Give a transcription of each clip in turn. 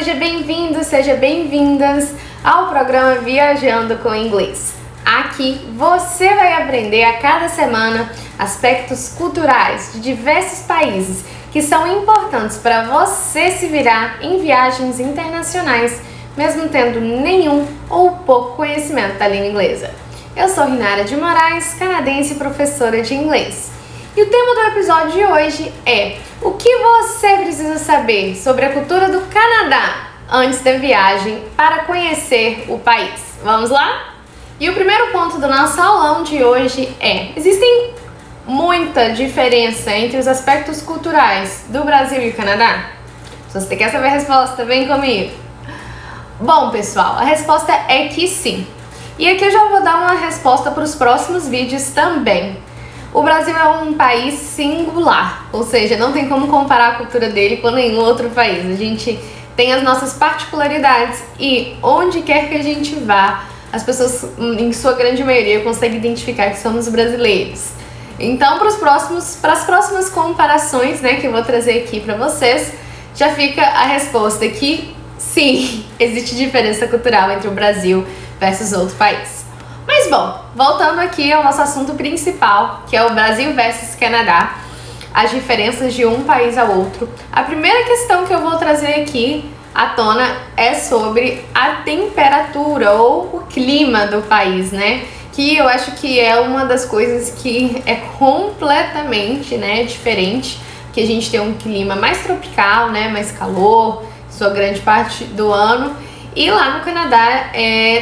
seja bem-vindo, seja bem-vindas ao programa Viajando com Inglês. Aqui você vai aprender a cada semana aspectos culturais de diversos países que são importantes para você se virar em viagens internacionais, mesmo tendo nenhum ou pouco conhecimento da língua inglesa. Eu sou Rinara de Moraes, canadense e professora de inglês. E o tema do episódio de hoje é: o que você precisa saber sobre a cultura do Canadá antes da viagem para conhecer o país? Vamos lá? E o primeiro ponto do nosso aulão de hoje é: existem muita diferença entre os aspectos culturais do Brasil e o Canadá? Se você quer saber a resposta, vem comigo. Bom, pessoal, a resposta é que sim. E aqui eu já vou dar uma resposta para os próximos vídeos também. O Brasil é um país singular, ou seja, não tem como comparar a cultura dele com nenhum outro país. A gente tem as nossas particularidades e onde quer que a gente vá, as pessoas, em sua grande maioria, conseguem identificar que somos brasileiros. Então, para as próximas comparações, né, que eu vou trazer aqui para vocês, já fica a resposta que sim, existe diferença cultural entre o Brasil versus outro país. Mas bom, voltando aqui ao nosso assunto principal, que é o Brasil versus Canadá, as diferenças de um país ao outro. A primeira questão que eu vou trazer aqui à tona é sobre a temperatura ou o clima do país, né? Que eu acho que é uma das coisas que é completamente, né, diferente, que a gente tem um clima mais tropical, né, mais calor, sua grande parte do ano. E lá no Canadá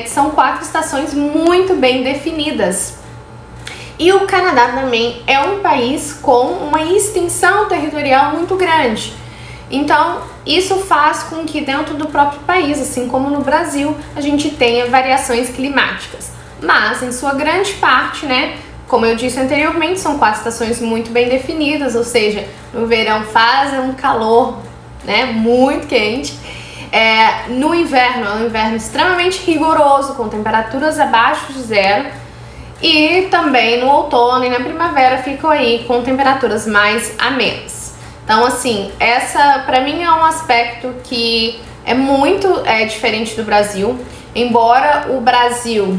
são 4 estações muito bem definidas. E o Canadá também é um país com uma extensão territorial muito grande. Então, isso faz com que dentro do próprio país, assim como no Brasil, a gente tenha variações climáticas. Mas, em sua grande parte, né, como eu disse anteriormente, são 4 estações muito bem definidas, ou seja, no verão faz um calor, né, muito quente. No inverno, é um inverno extremamente rigoroso, com temperaturas abaixo de zero. E também no outono e na primavera ficam aí com temperaturas mais amenas. Então, assim, essa pra mim é um aspecto que é muito diferente do Brasil. Embora o Brasil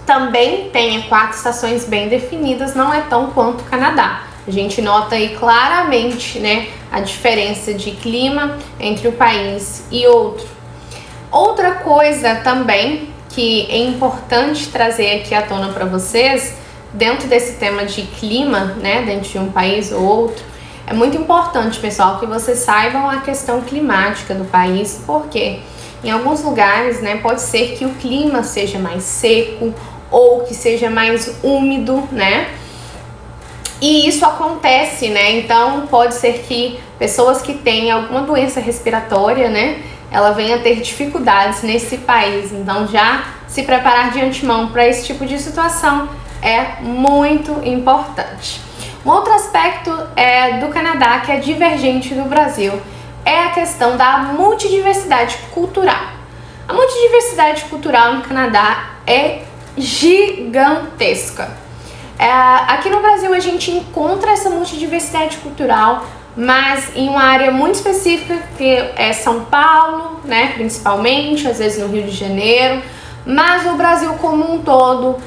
também tenha 4 estações bem definidas, não é tão quanto o Canadá. A gente nota aí claramente, né, a diferença de clima entre um país e outro. Outra coisa também que é importante trazer aqui à tona para vocês, dentro desse tema de clima, né, dentro de um país ou outro, é muito importante, pessoal, que vocês saibam a questão climática do país, porque em alguns lugares, né, pode ser que o clima seja mais seco ou que seja mais úmido, né? E isso acontece, né? Então pode ser que pessoas que têm alguma doença respiratória, né, ela venha ter dificuldades nesse país. Então já se preparar de antemão para esse tipo de situação é muito importante. Um outro aspecto do Canadá que é divergente do Brasil é a questão da multidiversidade cultural. A multidiversidade cultural no Canadá é gigantesca. Aqui no Brasil a gente encontra essa multidiversidade cultural, mas em uma área muito específica, que é São Paulo, né, principalmente, às vezes no Rio de Janeiro, mas no Brasil como um todo,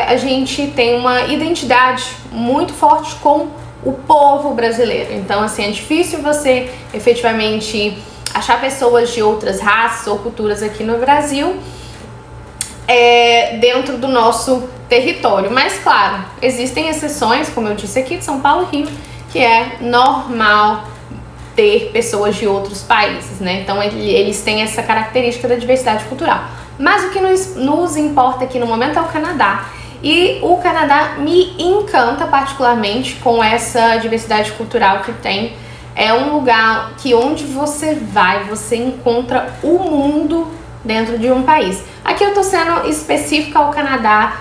a gente tem uma identidade muito forte com o povo brasileiro. Então, assim, é difícil você efetivamente achar pessoas de outras raças ou culturas aqui no Brasil, dentro do nosso território. Mas claro, existem exceções, como eu disse aqui, de São Paulo e Rio, que é normal ter pessoas de outros países, né? Então eles têm essa característica da diversidade cultural. Mas o que nos importa aqui no momento é o Canadá. E o Canadá me encanta particularmente com essa diversidade cultural que tem. É um lugar que onde você vai, você encontra o mundo dentro de um país. Aqui eu tô sendo específica ao Canadá,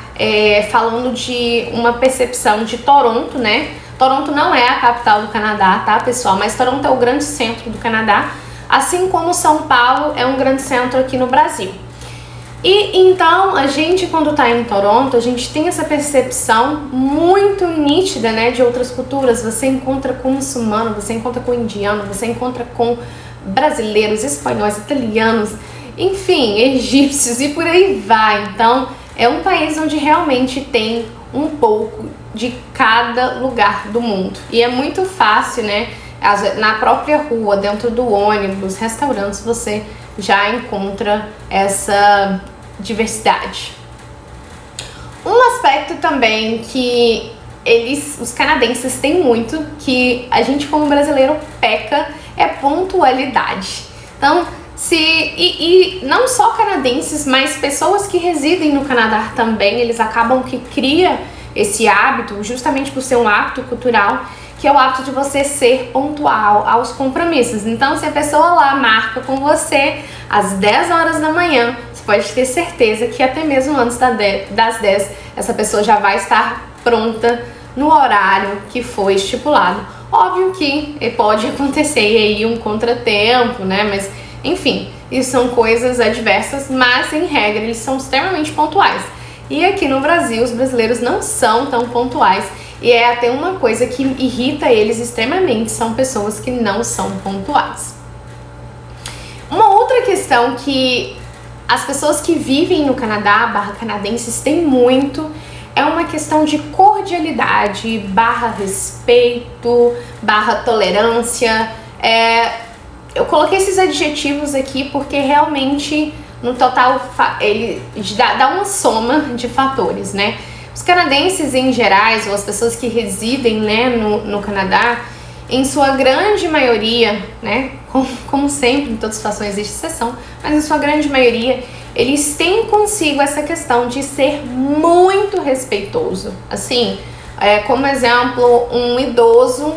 falando de uma percepção de Toronto, né? Toronto não é a capital do Canadá, tá, pessoal? Mas Toronto é o grande centro do Canadá, assim como São Paulo é um grande centro aqui no Brasil. E então, a gente quando tá em Toronto, a gente tem essa percepção muito nítida, né, de outras culturas. Você encontra com muçulmano, você encontra com indiano, você encontra com brasileiros, espanhóis, italianos, enfim, egípcios e por aí vai. Então é um país onde realmente tem um pouco de cada lugar do mundo. E é muito fácil, né? Na própria rua, dentro do ônibus, restaurantes, você já encontra essa diversidade. Um aspecto também que os canadenses têm muito, que a gente como brasileiro peca, é pontualidade. Então, e não só canadenses, mas pessoas que residem no Canadá também, eles acabam que cria esse hábito, justamente por ser um hábito cultural, que é o hábito de você ser pontual aos compromissos. Então, se a pessoa lá marca com você às 10 horas da manhã, você pode ter certeza que até mesmo antes das 10, essa pessoa já vai estar pronta no horário que foi estipulado. Óbvio que pode acontecer aí um contratempo, né? Mas, enfim, isso são coisas adversas, mas em regra eles são extremamente pontuais. E aqui no Brasil, os brasileiros não são tão pontuais. E é até uma coisa que irrita eles extremamente, são pessoas que não são pontuais. Uma outra questão que as pessoas que vivem no Canadá, canadenses, têm muito, é uma questão de cordialidade, respeito, tolerância. Eu coloquei esses adjetivos aqui porque realmente, no total, ele dá uma soma de fatores, né? Os canadenses em geral, ou as pessoas que residem, né, no Canadá, em sua grande maioria, né, como sempre, em todas as situações existe exceção, mas em sua grande maioria, eles têm consigo essa questão de ser muito respeitoso. Assim, como exemplo, um idoso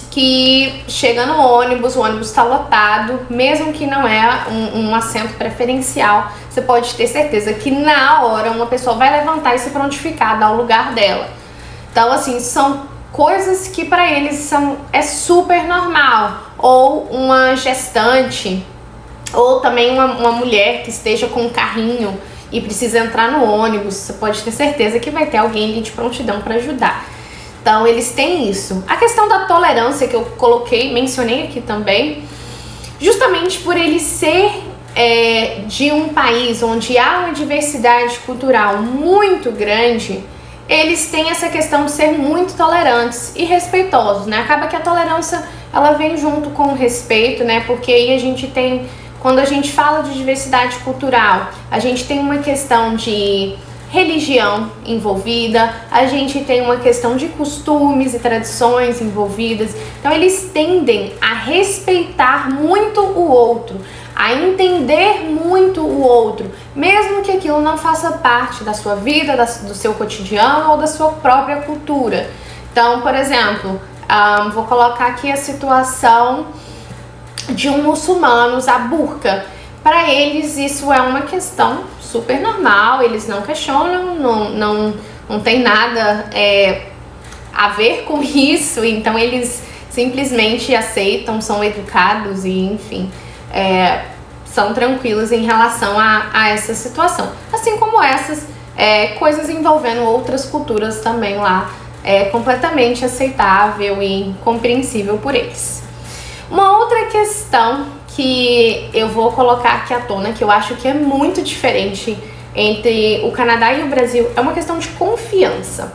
que chega no ônibus, o ônibus está lotado, mesmo que não é um assento preferencial, você pode ter certeza que na hora uma pessoa vai levantar e se prontificar, dar o lugar dela. Então, assim, são coisas que para eles é super normal. Ou uma gestante, ou também uma mulher que esteja com um carrinho e precisa entrar no ônibus, você pode ter certeza que vai ter alguém ali de prontidão para ajudar. Então, eles têm isso. A questão da tolerância que eu mencionei aqui também, justamente por ele ser de um país onde há uma diversidade cultural muito grande, eles têm essa questão de ser muito tolerantes e respeitosos, né? Acaba que a tolerância, ela vem junto com o respeito, né? Porque aí a gente tem, quando a gente fala de diversidade cultural, a gente tem uma questão de religião envolvida, a gente tem uma questão de costumes e tradições envolvidas. Então eles tendem a respeitar muito o outro, a entender muito o outro, mesmo que aquilo não faça parte da sua vida, do seu cotidiano ou da sua própria cultura. Então, por exemplo, vou colocar aqui a situação de um muçulmano usar burca. Para eles isso é uma questão super normal, eles não questionam, não tem nada a ver com isso, então eles simplesmente aceitam, são educados e, enfim, são tranquilos em relação a essa situação. Assim como essas coisas envolvendo outras culturas também lá, é completamente aceitável e compreensível por eles. Uma outra questão que eu vou colocar aqui à tona, que eu acho que é muito diferente entre o Canadá e o Brasil, é uma questão de confiança.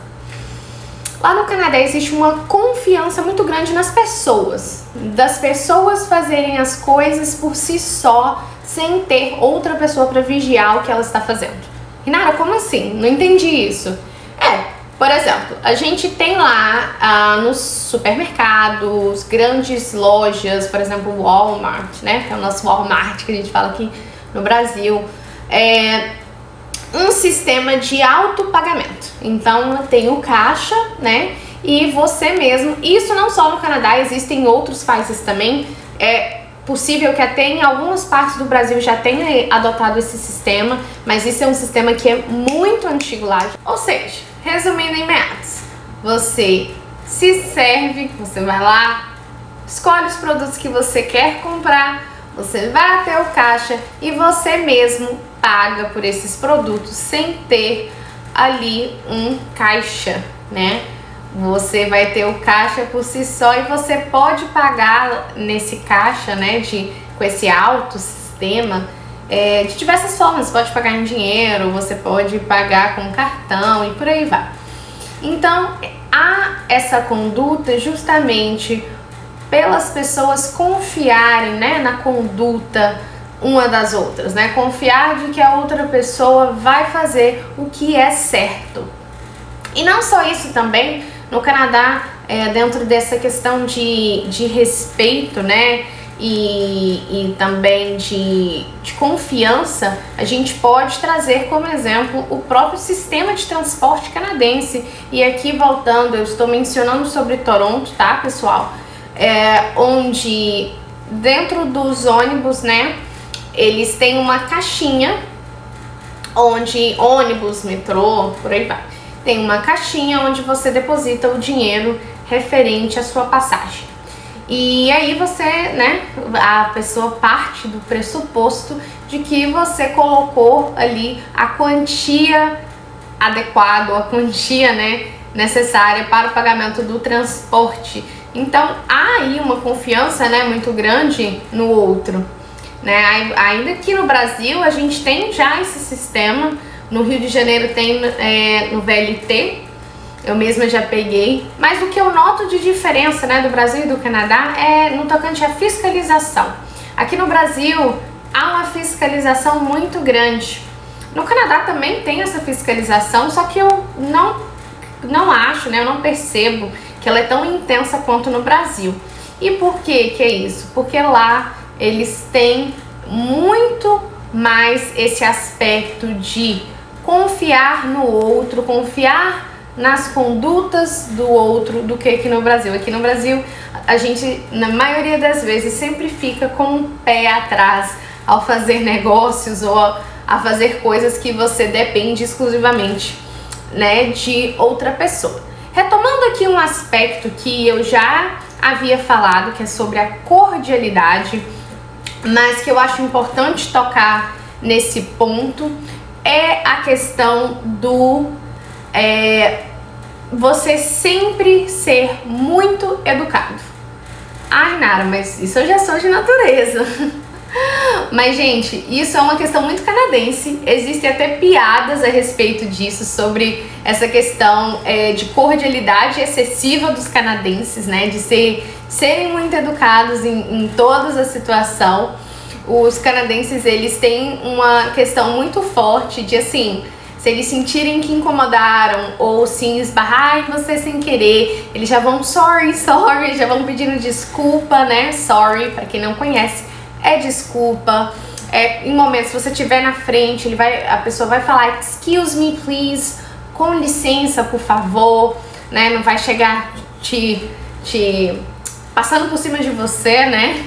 Lá no Canadá existe uma confiança muito grande nas pessoas, das pessoas fazerem as coisas por si só, sem ter outra pessoa para vigiar o que ela está fazendo. Renata, como assim? Não entendi isso. Por exemplo, a gente tem lá nos supermercados, grandes lojas, por exemplo, o Walmart, né? Que é o nosso Walmart que a gente fala aqui no Brasil. Um sistema de autopagamento. Então tem o caixa, né? E você mesmo, isso não só no Canadá, existe em outros países também. É possível que até em algumas partes do Brasil já tenha adotado esse sistema, mas isso é um sistema que é muito antigo lá. Ou seja, resumindo em meados, você se serve, você vai lá, escolhe os produtos que você quer comprar, você vai até o caixa e você mesmo paga por esses produtos sem ter ali um caixa, né? você vai ter o caixa por si só e você pode pagar nesse caixa, né, com esse alto sistema, de diversas formas. Você pode pagar em dinheiro, você pode pagar com cartão e por aí vai. Então, há essa conduta justamente pelas pessoas confiarem, né, na conduta uma das outras, né? Confiar de que a outra pessoa vai fazer o que é certo. E não só isso também, no Canadá, dentro dessa questão de respeito, né? E também de confiança, a gente pode trazer como exemplo o próprio sistema de transporte canadense. E aqui voltando, eu estou mencionando sobre Toronto, tá, pessoal? Onde dentro dos ônibus, né, eles têm uma caixinha, onde ônibus, metrô, por aí vai, tem uma caixinha onde você deposita o dinheiro referente à sua passagem. E aí você, né, a pessoa parte do pressuposto de que você colocou ali a quantia adequada, a quantia, né, necessária para o pagamento do transporte. Então há aí uma confiança, né, muito grande no outro, né? Ainda que no Brasil a gente tem já esse sistema, no Rio de Janeiro tem no VLT, eu mesma já peguei, mas o que eu noto de diferença, né, do Brasil e do Canadá é no tocante à fiscalização. Aqui no Brasil há uma fiscalização muito grande. No Canadá também tem essa fiscalização, só que eu não acho, né, eu não percebo que ela é tão intensa quanto no Brasil. E por que é isso? Porque lá eles têm muito mais esse aspecto de confiar no outro, confiar nas condutas do outro do que aqui no Brasil. Aqui no Brasil, a gente, na maioria das vezes, sempre fica com o pé atrás ao fazer negócios ou a fazer coisas que você depende exclusivamente, né, de outra pessoa. Retomando aqui um aspecto que eu já havia falado, que é sobre a cordialidade, mas que eu acho importante tocar nesse ponto, é a questão do você sempre ser muito educado. Ai, Nara, mas isso eu já sou de natureza. Mas, gente, isso é uma questão muito canadense. Existem até piadas a respeito disso, sobre essa questão de cordialidade excessiva dos canadenses, né? De serem muito educados em todas as situações. Os canadenses, eles têm uma questão muito forte de, assim, se eles sentirem que incomodaram ou se esbarrar em você sem querer, eles já vão sorry, já vão pedindo desculpa, né? Sorry, pra quem não conhece, é desculpa. Em momentos, se você estiver na frente, a pessoa vai falar excuse me please, com licença, por favor, né? Não vai chegar te passando por cima de você, né?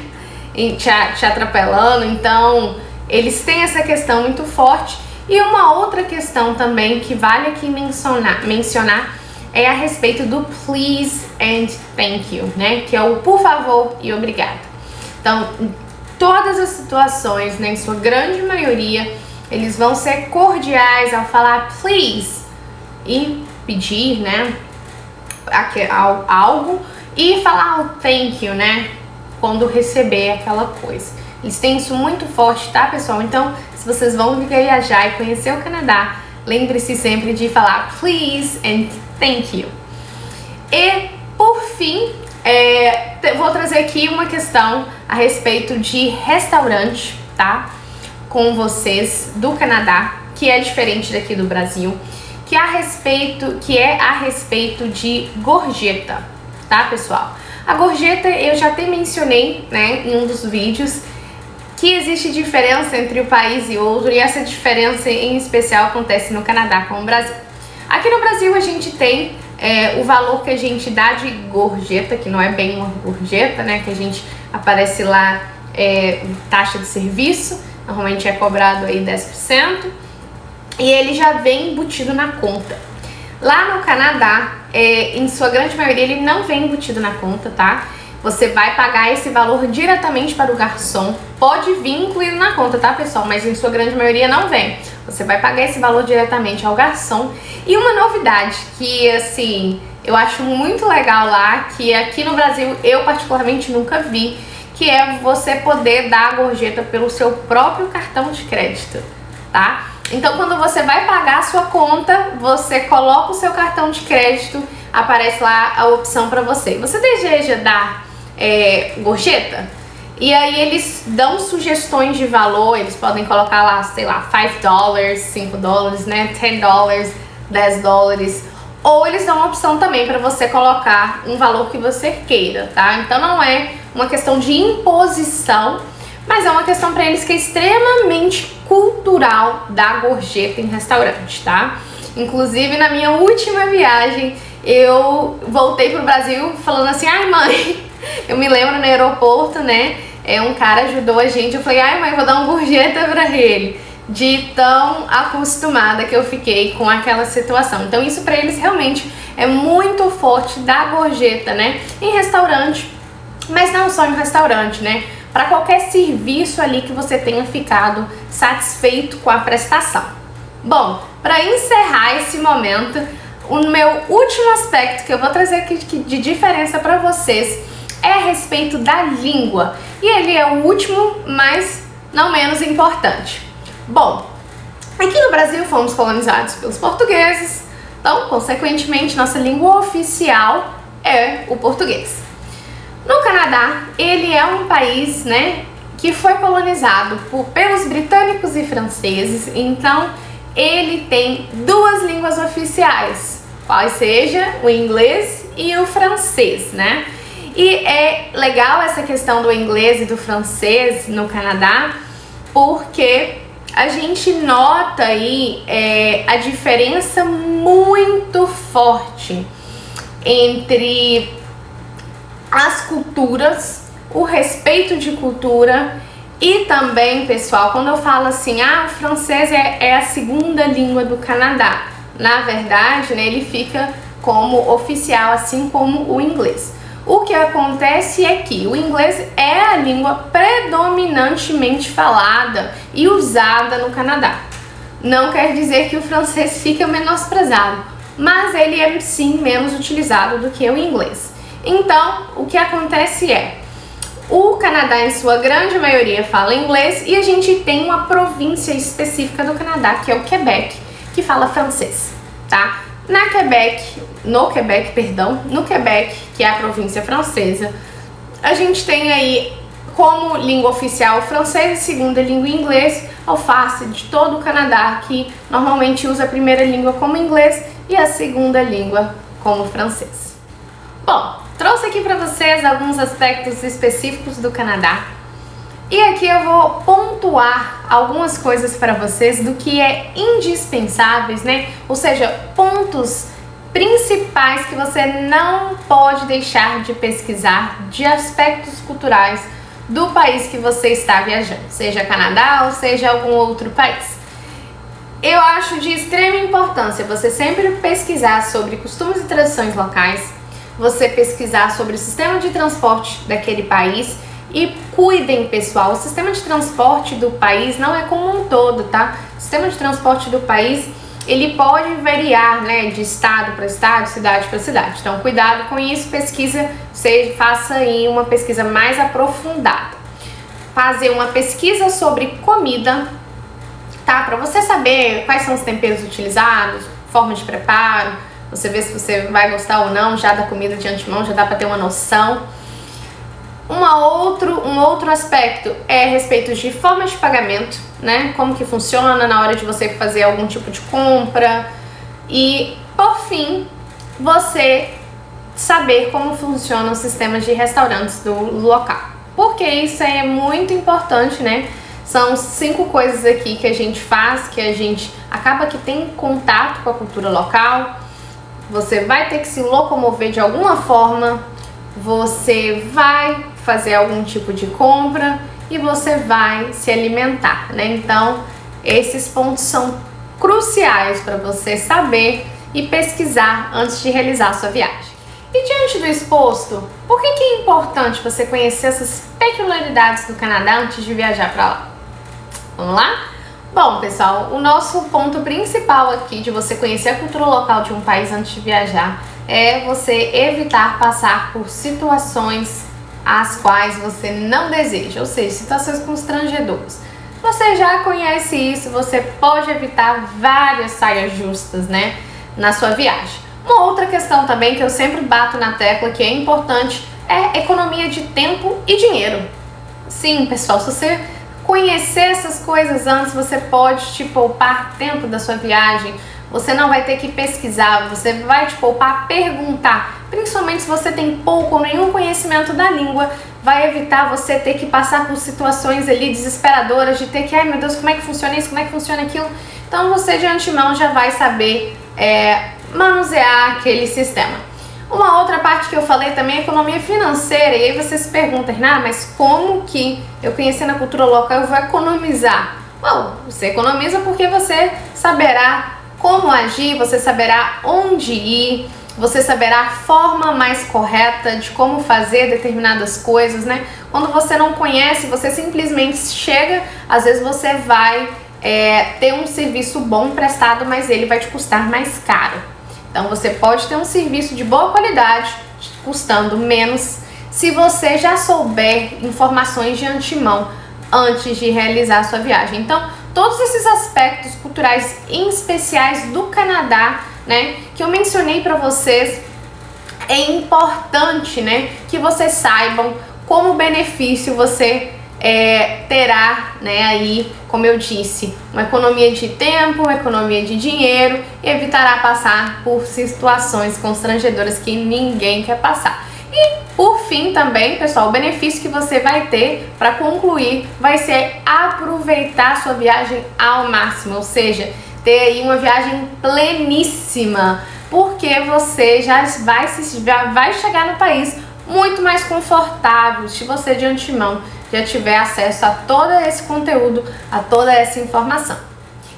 E te atropelando. Então, eles têm essa questão muito forte. E uma outra questão também que vale aqui mencionar é a respeito do please and thank you, né? Que é o por favor e obrigado. Então, todas as situações, né, em sua grande maioria, eles vão ser cordiais ao falar please e pedir, né, algo, e falar o thank you, né, quando receber aquela coisa. Eles têm isso muito forte, tá, pessoal? Então, se vocês vão viajar e conhecer o Canadá, lembre-se sempre de falar please and thank you. E, por fim, vou trazer aqui uma questão a respeito de restaurante, tá? Com vocês do Canadá, que é diferente daqui do Brasil, que é a respeito de gorjeta, tá, pessoal? A gorjeta eu já até mencionei, né, em um dos vídeos, que existe diferença entre o país e outro, e essa diferença em especial acontece no Canadá com o Brasil. Aqui no Brasil a gente tem o valor que a gente dá de gorjeta, que não é bem uma gorjeta, né, que a gente aparece lá, taxa de serviço, normalmente é cobrado aí 10%, e ele já vem embutido na conta. Lá no Canadá, em sua grande maioria, ele não vem embutido na conta, tá? Você vai pagar esse valor diretamente para o garçom. Pode vir incluído na conta, tá, pessoal? Mas em sua grande maioria não vem. Você vai pagar esse valor diretamente ao garçom. E uma novidade que, assim, eu acho muito legal lá, que aqui no Brasil eu particularmente nunca vi, que é você poder dar a gorjeta pelo seu próprio cartão de crédito, tá? Então quando você vai pagar a sua conta, você coloca o seu cartão de crédito, aparece lá a opção para você. Você deseja dar gorjeta? E aí eles dão sugestões de valor, eles podem colocar lá, sei lá, $5, $5, né, $10, $10, ou eles dão uma opção também para você colocar um valor que você queira, tá? Então não é uma questão de imposição, mas é uma questão para eles que é extremamente cultural dar gorjeta em restaurante, tá? Inclusive na minha última viagem eu voltei pro Brasil falando assim, ai mãe, eu me lembro no aeroporto, né? Um cara ajudou a gente, eu falei, ai mãe, vou dar uma gorjeta pra ele. De tão acostumada que eu fiquei com aquela situação. Então isso pra eles realmente é muito forte, dar gorjeta, né? Em restaurante, mas não só em restaurante, né? Para qualquer serviço ali que você tenha ficado satisfeito com a prestação. Bom, para encerrar esse momento, o meu último aspecto que eu vou trazer aqui de diferença para vocês é a respeito da língua. E ele é o último, mas não menos importante. Bom, aqui no Brasil fomos colonizados pelos portugueses, então, consequentemente, nossa língua oficial é o português. No Canadá, ele é um país, né, que foi colonizado pelos britânicos e franceses, então ele tem duas línguas oficiais, quais seja o inglês e o francês, né? E é legal essa questão do inglês e do francês no Canadá, porque a gente nota aí a diferença muito forte entre as culturas, o respeito de cultura e também, pessoal, quando eu falo assim, o francês é a segunda língua do Canadá, na verdade, né, ele fica como oficial, assim como o inglês. O que acontece é que o inglês é a língua predominantemente falada e usada no Canadá. Não quer dizer que o francês fica menosprezado, mas ele é sim menos utilizado do que o inglês. Então, o que acontece é, o Canadá em sua grande maioria fala inglês e a gente tem uma província específica do Canadá, que é o Quebec, que fala francês, tá? No Quebec, que é a província francesa, a gente tem aí como língua oficial o francês e segunda língua inglês, ao face de todo o Canadá, que normalmente usa a primeira língua como inglês e a segunda língua como francês. Bom, trouxe aqui para vocês alguns aspectos específicos do Canadá. E aqui eu vou pontuar algumas coisas para vocês do que é indispensáveis, né? Ou seja, pontos principais que você não pode deixar de pesquisar de aspectos culturais do país que você está viajando, seja Canadá ou seja algum outro país. Eu acho de extrema importância você sempre pesquisar sobre costumes e tradições locais, você pesquisar sobre o sistema de transporte daquele país. E cuidem, pessoal, o sistema de transporte do país não é como um todo, tá? O sistema de transporte do país, ele pode variar, né, de estado para estado, cidade para cidade. Então, cuidado com isso, faça aí uma pesquisa mais aprofundada. Fazer uma pesquisa sobre comida, tá? Para você saber quais são os temperos utilizados, forma de preparo, você vê se você vai gostar ou não já da comida de antemão, já dá para ter uma noção. Um outro aspecto é a respeito de formas de pagamento, né? Como que funciona na hora de você fazer algum tipo de compra. E, por fim, você saber como funciona o sistema de restaurantes do local. Porque isso é muito importante, né? São 5 coisas aqui que a gente faz, que a gente acaba que tem contato com a cultura local. Você vai ter que se locomover de alguma forma, você vai fazer algum tipo de compra e você vai se alimentar, né? Então, esses pontos são cruciais para você saber e pesquisar antes de realizar a sua viagem. E diante do exposto, por que é importante você conhecer essas peculiaridades do Canadá antes de viajar para lá? Vamos lá? Bom, pessoal, o nosso ponto principal aqui de você conhecer a cultura local de um país antes de viajar é você evitar passar por situações as quais você não deseja, ou seja, situações constrangedoras. Você já conhece isso, você pode evitar várias saias justas, né, na sua viagem. Uma outra questão também que eu sempre bato na tecla, que é importante, é economia de tempo e dinheiro. Sim, pessoal, se você conhecer essas coisas antes, você pode te poupar tempo da sua viagem. Você não vai ter que pesquisar, você vai te poupar perguntar. Principalmente se você tem pouco ou nenhum conhecimento da língua, vai evitar você ter que passar por situações ali desesperadoras de ter que, ai meu Deus, como é que funciona isso, como é que funciona aquilo. Então você de antemão já vai saber manusear aquele sistema. Uma outra parte que eu falei também é economia financeira, e aí você se pergunta, Renata, mas como que eu conhecendo a cultura local eu vou economizar? Bom, você economiza porque você saberá como agir, você saberá onde ir, você saberá a forma mais correta de como fazer determinadas coisas, né? Quando você não conhece, você simplesmente chega, às vezes você vai ter um serviço bom prestado, mas ele vai te custar mais caro. Então você pode ter um serviço de boa qualidade, custando menos, se você já souber informações de antemão antes de realizar a sua viagem. Então, todos esses aspectos culturais em especiais do Canadá, né, que eu mencionei para vocês, é importante, né, que vocês saibam como benefício você terá, né, aí, como eu disse, uma economia de tempo, uma economia de dinheiro, e evitará passar por situações constrangedoras que ninguém quer passar. E por fim também, pessoal, o benefício que você vai ter para concluir vai ser aproveitar a sua viagem ao máximo, ou seja, ter aí uma viagem pleníssima, porque você já vai chegar no país muito mais confortável se você de antemão já tiver acesso a todo esse conteúdo, a toda essa informação.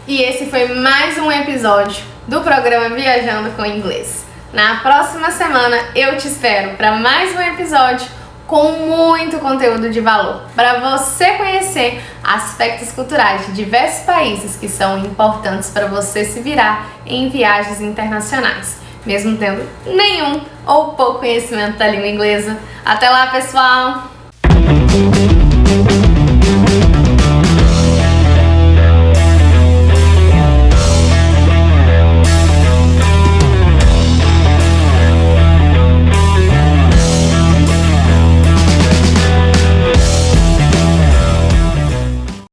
E esse foi mais um episódio do programa Viajando com Inglês. Na próxima semana eu te espero para mais um episódio com muito conteúdo de valor, para você conhecer aspectos culturais de diversos países que são importantes para você se virar em viagens internacionais, mesmo tendo nenhum ou pouco conhecimento da língua inglesa. Até lá, pessoal!